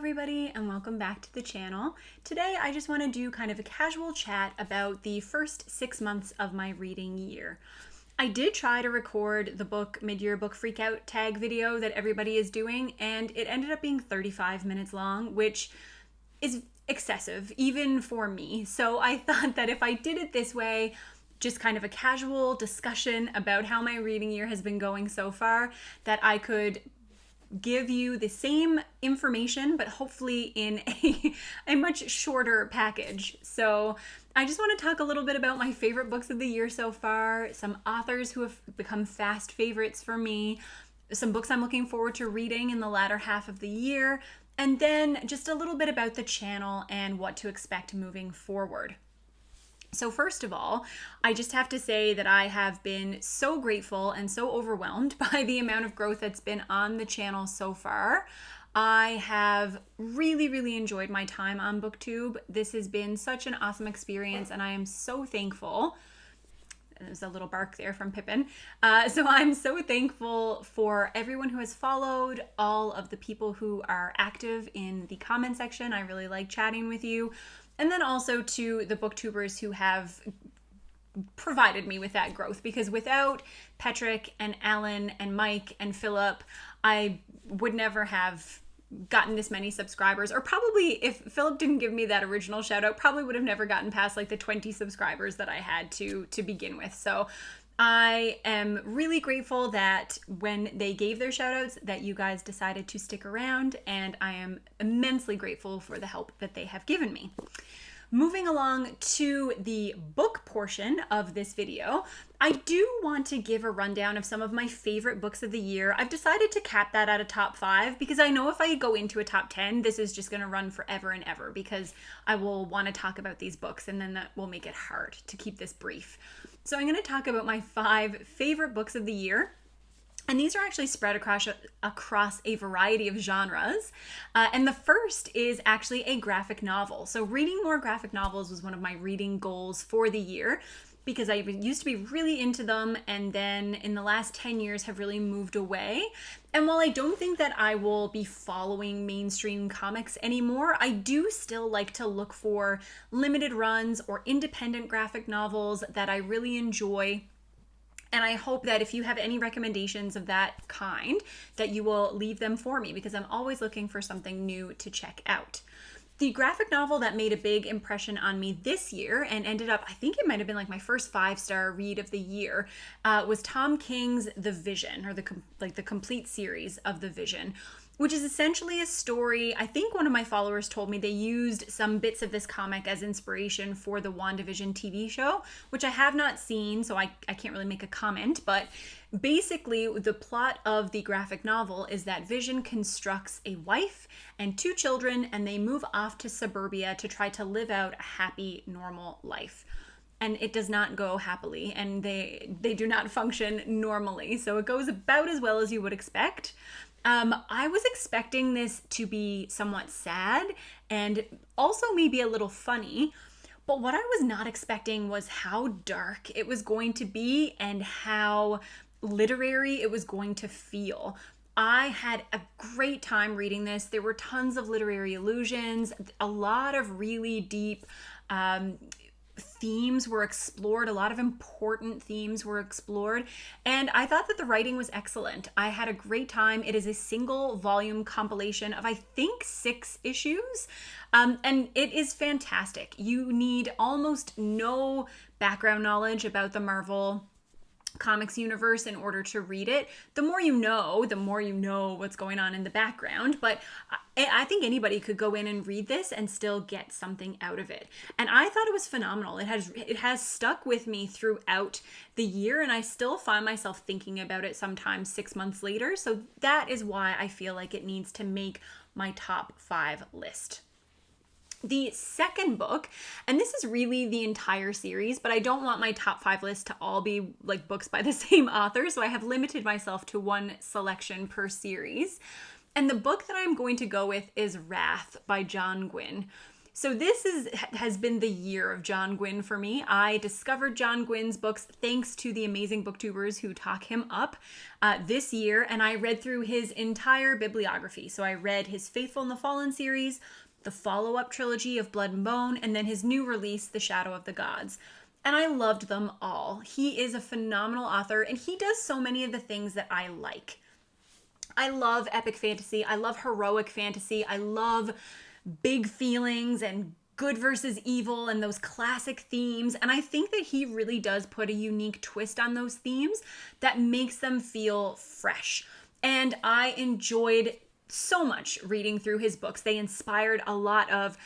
everybody, and welcome back to the channel. Today I just want to do kind of a casual chat about the first 6 months of my reading year. I did try to record the mid-year book freakout tag video that everybody is doing, and it ended up being 35 minutes long, which is excessive, even for me. So I thought that if I did it this way, just kind of a casual discussion about how my reading year has been going so far, that I could give you the same information, but hopefully in a much shorter package. So I just want to talk a little bit about my favorite books of the year so far, some authors who have become fast favorites for me, some books I'm looking forward to reading in the latter half of the year, and then just a little bit about the channel and what to expect moving forward. So first of all, I just have to say that I have been so grateful and so overwhelmed by the amount of growth that's been on the channel so far. I have really enjoyed my time on BookTube. This has been such an awesome experience, and I am so thankful. There's a little bark there from Pippin. So I'm so thankful for everyone who has followed, all of the people who are active in the comment section. I really like chatting with you. And then also to the booktubers who have provided me with that growth, because without Patrick and Alan and Mike and Philip, I would never have gotten this many subscribers, or probably if Philip didn't give me that original shout out, probably would have never gotten past like the 20 subscribers that I had to begin with. So I am really grateful that when they gave their shout outs that you guys decided to stick around, and I am immensely grateful for the help that they have given me. Moving along to the book portion of this video, I do want to give a rundown of some of my favorite books of the year. I've decided to cap that at a top 5 because I know if I go into a top 10, this is just going to run forever and ever, because I will want to talk about these books, and then that will make it hard to keep this brief. So I'm going to talk about my 5 favorite books of the year. And these are actually spread across a variety of genres. And the first is actually a graphic novel. So reading more graphic novels was one of my reading goals for the year, because I used to be really into them, and then in the last 10 years have really moved away. And while I don't think that I will be following mainstream comics anymore, I do still like to look for limited runs or independent graphic novels that I really enjoy. And I hope that if you have any recommendations of that kind, that you will leave them for me, because I'm always looking for something new to check out. The graphic novel that made a big impression on me this year and ended up, I think it might have been like my first 5-star read of the year, was Tom King's The Vision, or the complete series of The Vision, which is essentially a story. I think one of my followers told me they used some bits of this comic as inspiration for the WandaVision TV show, which I have not seen, so I can't really make a comment. But basically, the plot of the graphic novel is that Vision constructs a wife and 2 children, and they move off to suburbia to try to live out a happy, normal life. And it does not go happily, and they do not function normally. So it goes about as well as you would expect. I was expecting this to be somewhat sad and also maybe a little funny, but what I was not expecting was how dark it was going to be and how literary it was going to feel. I had a great time reading this. There were tons of literary allusions, a lot of really deep themes were explored, a lot of important themes were explored, and I thought that the writing was excellent. I had a great time. It is a single volume compilation of, I think, 6 issues, and it is fantastic. You need almost no background knowledge about the Marvel Comics universe in order to read it. The more you know what's going on in the background, but I think anybody could go in and read this and still get something out of it. And I thought it was phenomenal. It has stuck with me throughout the year, and I still find myself thinking about it sometimes 6 months later. So that is why I feel like it needs to make my top 5 list. The second book, and this is really the entire series, but I don't want my top 5 list to all be like books by the same author, so I have limited myself to one selection per series. And the book that I'm going to go with is Wrath by John Gwynne. So this has been the year of John Gwynne for me. I discovered John Gwynne's books thanks to the amazing booktubers who talk him up this year, and I read through his entire bibliography. So I read his Faithful and the Fallen series, the follow-up trilogy of Blood and Bone, and then his new release, The Shadow of the Gods. And I loved them all. He is a phenomenal author, and he does so many of the things that I like. I love epic fantasy. I love heroic fantasy. I love big feelings and good versus evil and those classic themes. And I think that he really does put a unique twist on those themes that makes them feel fresh. And I enjoyed so much reading through his books. They inspired a lot of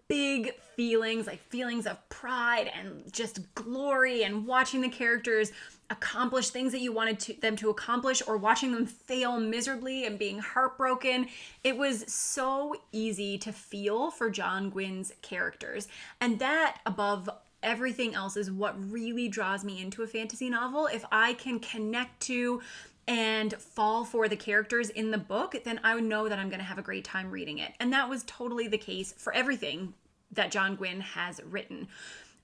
big feelings, like feelings of pride and just glory, and watching the characters accomplish things that you wanted them to accomplish, or watching them fail miserably and being heartbroken. It was so easy to feel for John Gwynne's characters. And that, above everything else, is what really draws me into a fantasy novel. If I can connect to and fall for the characters in the book, then I would know that I'm going to have a great time reading it. And that was totally the case for everything that John Gwynne has written.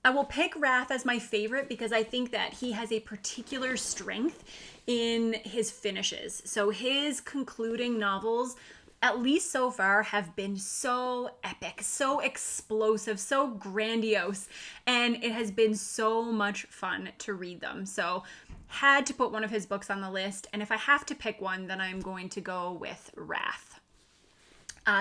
I will pick Wrath as my favorite because I think that he has a particular strength in his finishes. So his concluding novels, at least so far, have been so epic, so explosive, so grandiose, and it has been so much fun to read them. So had to put one of his books on the list, and if I have to pick one, then I'm going to go with Wrath.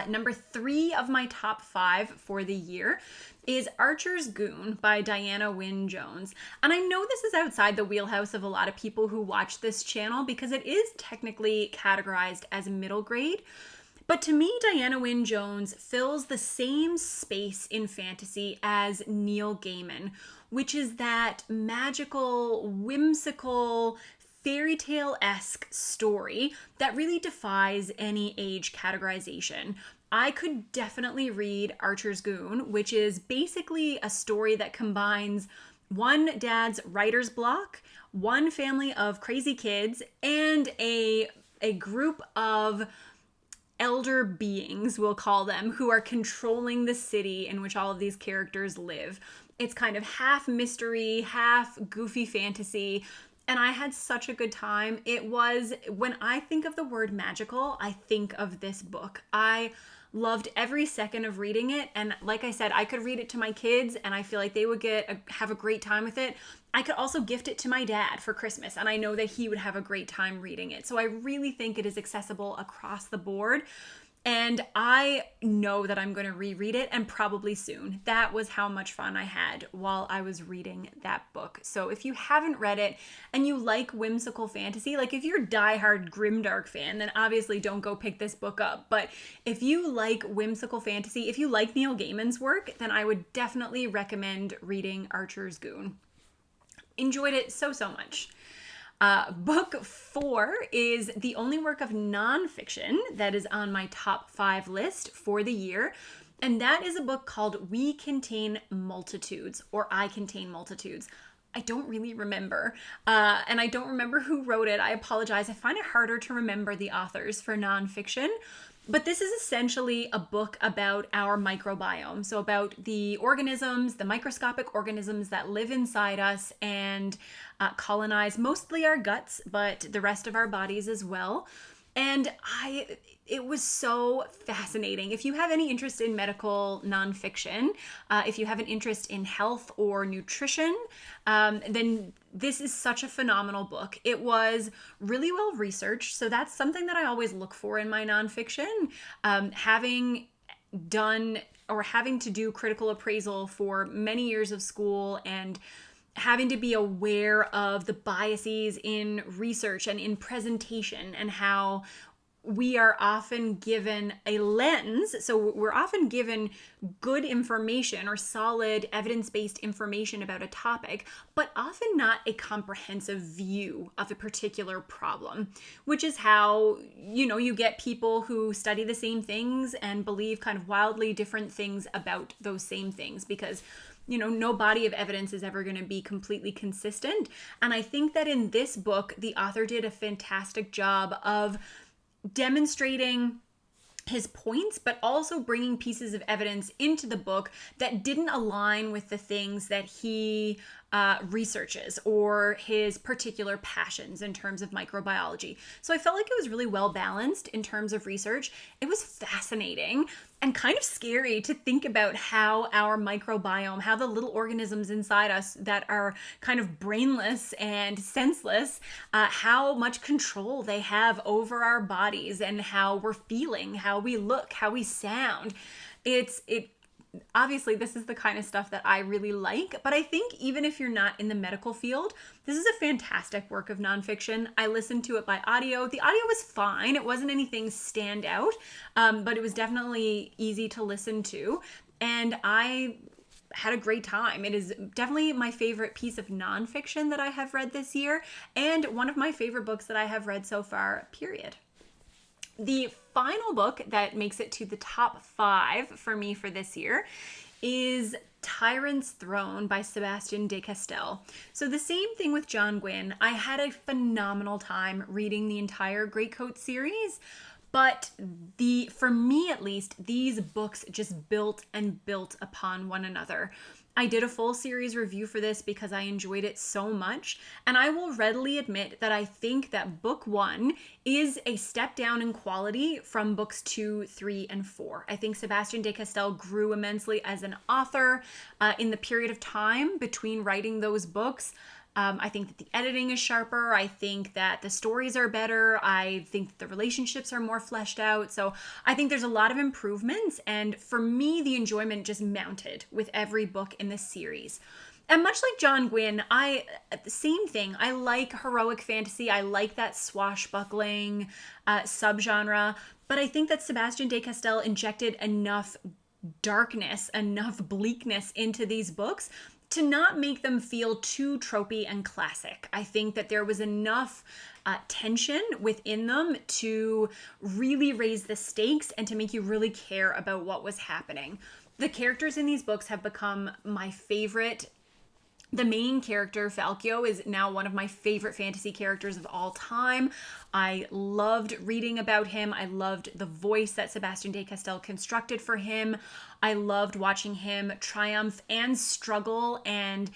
Number 3 of my top 5 for the year is Archer's Goon by Diana Wynne Jones. And I know this is outside the wheelhouse of a lot of people who watch this channel because it is technically categorized as middle grade. But to me, Diana Wynne Jones fills the same space in fantasy as Neil Gaiman, which is that magical, whimsical, fairy tale-esque story that really defies any age categorization. I could definitely read Archer's Goon, which is basically a story that combines one dad's writer's block, one family of crazy kids, and a group of elder beings, we'll call them, who are controlling the city in which all of these characters live. It's kind of half mystery, half goofy fantasy, and I had such a good time. It was, when I think of the word magical, I think of this book. I loved every second of reading it, and like I said, I could read it to my kids, and I feel like they would have a great time with it. I could also gift it to my dad for Christmas, and I know that he would have a great time reading it. So I really think it is accessible across the board. And I know that I'm going to reread it, and probably soon. That was how much fun I had while I was reading that book. So if you haven't read it and you like whimsical fantasy, like if you're a diehard grimdark fan, then obviously don't go pick this book up. But if you like whimsical fantasy, if you like Neil Gaiman's work, then I would definitely recommend reading Archer's Goon. Enjoyed it so much. Book 4 is the only work of nonfiction that is on my top 5 list for the year. And that is a book called We Contain Multitudes, or I Contain Multitudes. I don't really remember. And I don't remember who wrote it. I apologize. I find it harder to remember the authors for nonfiction. But this is essentially a book about our microbiome. So about the organisms, the microscopic organisms that live inside us and colonize mostly our guts, but the rest of our bodies as well. And it was so fascinating. If you have any interest in medical nonfiction, if you have an interest in health or nutrition, then this is such a phenomenal book. It was really well researched, so that's something that I always look for in my nonfiction. Having done or having to do critical appraisal for many years of school and having to be aware of the biases in research and in presentation, and how we are often given a lens. So we're often given good information or solid evidence-based information about a topic, but often not a comprehensive view of a particular problem, which is how, you get people who study the same things and believe kind of wildly different things about those same things, because no body of evidence is ever going to be completely consistent. And I think that in this book, the author did a fantastic job of demonstrating his points, but also bringing pieces of evidence into the book that didn't align with the things that he researches or his particular passions in terms of microbiology. So I felt like it was really well balanced in terms of research. It was fascinating and kind of scary to think about how our microbiome, how the little organisms inside us that are kind of brainless and senseless, how much control they have over our bodies and how we're feeling, how we look, how we sound. Obviously, this is the kind of stuff that I really like, but I think even if you're not in the medical field, this is a fantastic work of nonfiction. I listened to it by audio. The audio was fine. It wasn't anything stand out, but it was definitely easy to listen to, and I had a great time. It is definitely my favorite piece of nonfiction that I have read this year, and one of my favorite books that I have read so far, period. The final book that makes it to the top 5 for me for this year is Tyrions Throne by Sebastian de Castell. So the same thing with John Gwynne. I had a phenomenal time reading the entire Greatcoat series, but for me at least, these books just built and built upon one another. I did a full series review for this because I enjoyed it so much, and I will readily admit that I think that book 1 is a step down in quality from books 2, 3, and 4. I think Sebastian de Castell grew immensely as an author in the period of time between writing those books. I think that the editing is sharper. I think that the stories are better. I think that the relationships are more fleshed out. So I think there's a lot of improvements. And for me, the enjoyment just mounted with every book in this series. And much like John Gwynne, same thing. I like heroic fantasy. I like that swashbuckling subgenre. But I think that Sebastian de Castell injected enough darkness, enough bleakness into these books to not make them feel too tropey and classic. I think that there was enough tension within them to really raise the stakes and to make you really care about what was happening. The characters in these books have become my favorite. The main character, Falcio, is now one of my favorite fantasy characters of all time. I loved reading about him. I loved the voice that Sebastian de Castell constructed for him. I loved watching him triumph and struggle and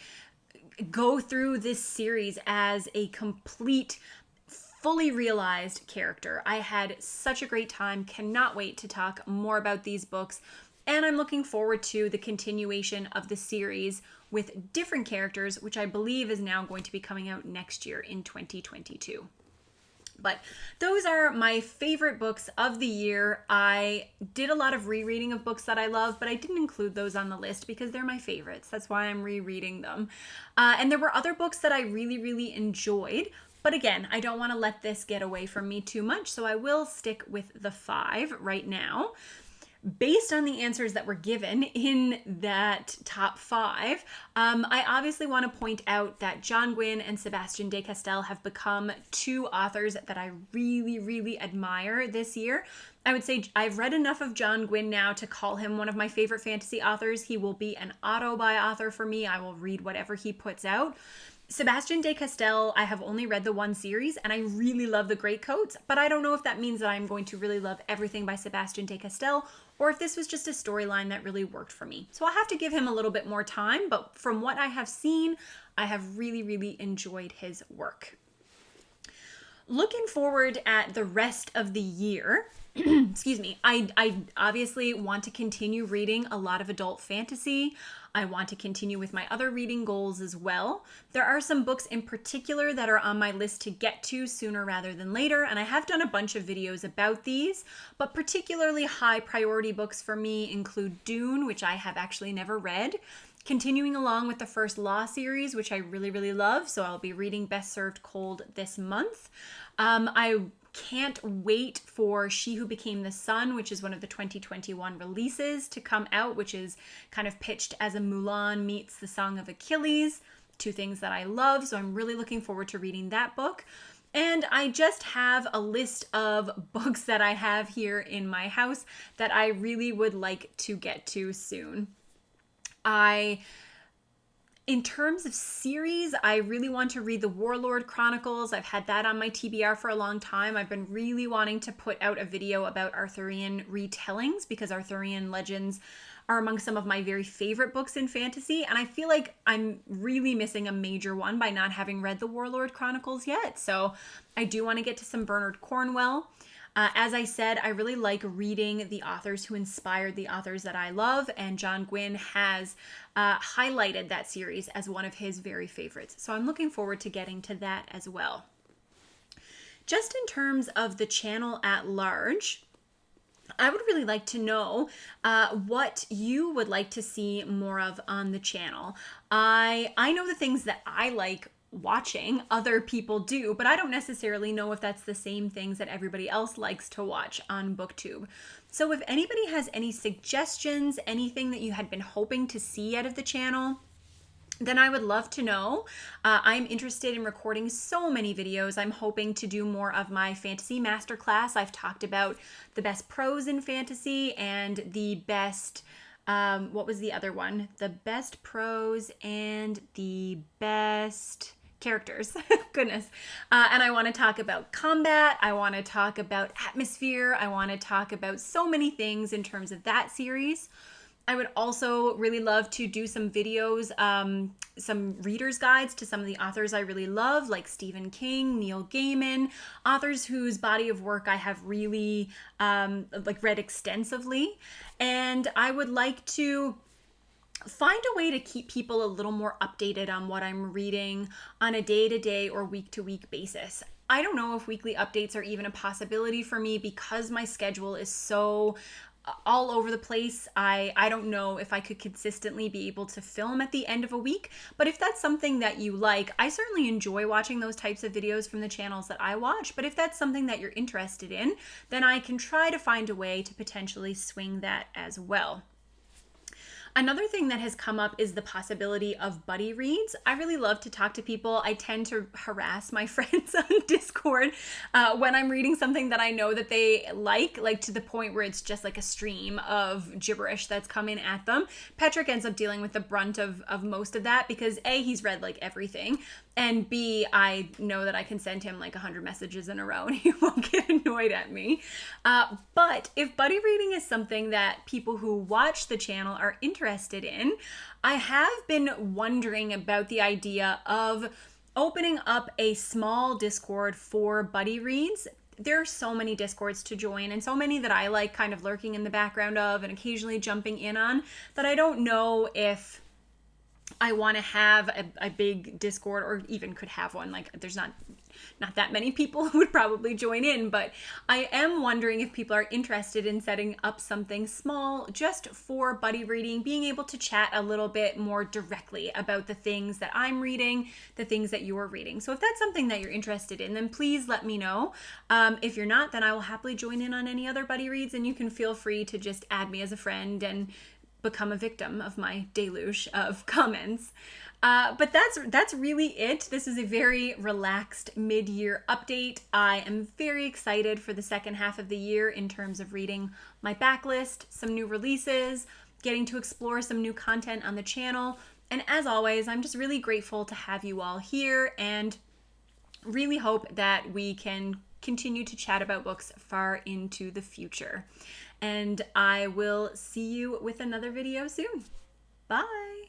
go through this series as a complete, fully realized character. I had such a great time. Cannot wait to talk more about these books. And I'm looking forward to the continuation of the series with different characters, which I believe is now going to be coming out next year in 2022. But those are my favorite books of the year. I did a lot of rereading of books that I love, but I didn't include those on the list because they're my favorites. That's why I'm rereading them. And there were other books that I really, really enjoyed. But again, I don't want to let this get away from me too much, so I will stick with the 5 right now. Based on the answers that were given in that top 5, I obviously want to point out that John Gwynne and Sebastian de Castell have become 2 authors that I really, really admire this year. I would say I've read enough of John Gwynne now to call him one of my favorite fantasy authors. He will be an auto-buy author for me. I will read whatever he puts out. Sebastian de Castell, I have only read the 1 series, and I really love the Greatcoats, but I don't know if that means that I'm going to really love everything by Sebastian de Castell, or if this was just a storyline that really worked for me. So I'll have to give him a little bit more time, but from what I have seen, I have really, really enjoyed his work. Looking forward at the rest of the year, excuse me, I obviously want to continue reading a lot of adult fantasy. I want to continue with my other reading goals as well. There are some books in particular that are on my list to get to sooner rather than later, and I have done a bunch of videos about these, but particularly high priority books for me include Dune, which I have actually never read, continuing along with the first Law series, which I really, really love, so I'll be reading Best Served Cold this month. I can't wait for She Who Became the Sun, which is one of the 2021 releases, to come out, which is kind of pitched as a Mulan meets The Song of Achilles, 2 things that I love, so I'm really looking forward to reading that book. And I just have a list of books that I have here in my house that I really would like to get to soon. In terms of series, I really want to read the Warlord Chronicles. I've had that on my TBR for a long time. I've been really wanting to put out a video about Arthurian retellings because Arthurian legends are among some of my very favorite books in fantasy, and I feel like I'm really missing a major one by not having read the Warlord Chronicles yet. So I do want to get to some Bernard Cornwell. As I said, I really like reading the authors who inspired the authors that I love, and John Gwynne has highlighted that series as one of his very favorites. So I'm looking forward to getting to that as well. Just in terms of the channel at large, I would really like to know what you would like to see more of on the channel. I know the things that I like watching other people do, but I don't necessarily know if that's the same things that everybody else likes to watch on BookTube. So if anybody has any suggestions, anything that you had been hoping to see out of the channel, then I would love to know. I'm interested in recording so many videos. I'm hoping to do more of my fantasy masterclass. I've talked about the best prose in fantasy and the best, what was the other one? The best prose and the best characters. Goodness. And I want to talk about combat. I want to talk about atmosphere. I want to talk about so many things in terms of that series. I would also really love to do some videos, some reader's guides to some of the authors I really love, like Stephen King, Neil Gaiman, authors whose body of work I have really read extensively. And I would like to find a way to keep people a little more updated on what I'm reading on a day-to-day or week-to-week basis. I don't know if weekly updates are even a possibility for me because my schedule is so all over the place. I don't know if I could consistently be able to film at the end of a week, but if that's something that you like, I certainly enjoy watching those types of videos from the channels that I watch, but if that's something that you're interested in, then I can try to find a way to potentially swing that as well. Another thing that has come up is the possibility of buddy reads. I really love to talk to people. I tend to harass my friends on Discord when I'm reading something that I know that they like to the point where it's just like a stream of gibberish that's coming at them. Patrick ends up dealing with the brunt of most of that because A, he's read like everything, and B, I know that I can send him like 100 messages in a row and he won't get annoyed at me. But if buddy reading is something that people who watch the channel are interested in, I have been wondering about the idea of opening up a small Discord for buddy reads. There are so many Discords to join and so many that I like kind of lurking in the background of and occasionally jumping in on that I don't know if I want to have a big Discord or even could have one. Like there's not that many people who would probably join in, but I am wondering if people are interested in setting up something small just for buddy reading, being able to chat a little bit more directly about the things that I'm reading, the things that you're reading. So if that's something that you're interested in, then please let me know. If you're not, then I will happily join in on any other buddy reads, and you can feel free to just add me as a friend and become a victim of my deluge of comments. But that's really it. This is a very relaxed mid-year update. I am very excited for the second half of the year in terms of reading my backlist, some new releases, getting to explore some new content on the channel. And as always, I'm just really grateful to have you all here and really hope that we can continue to chat about books far into the future. And I will see you with another video soon. Bye!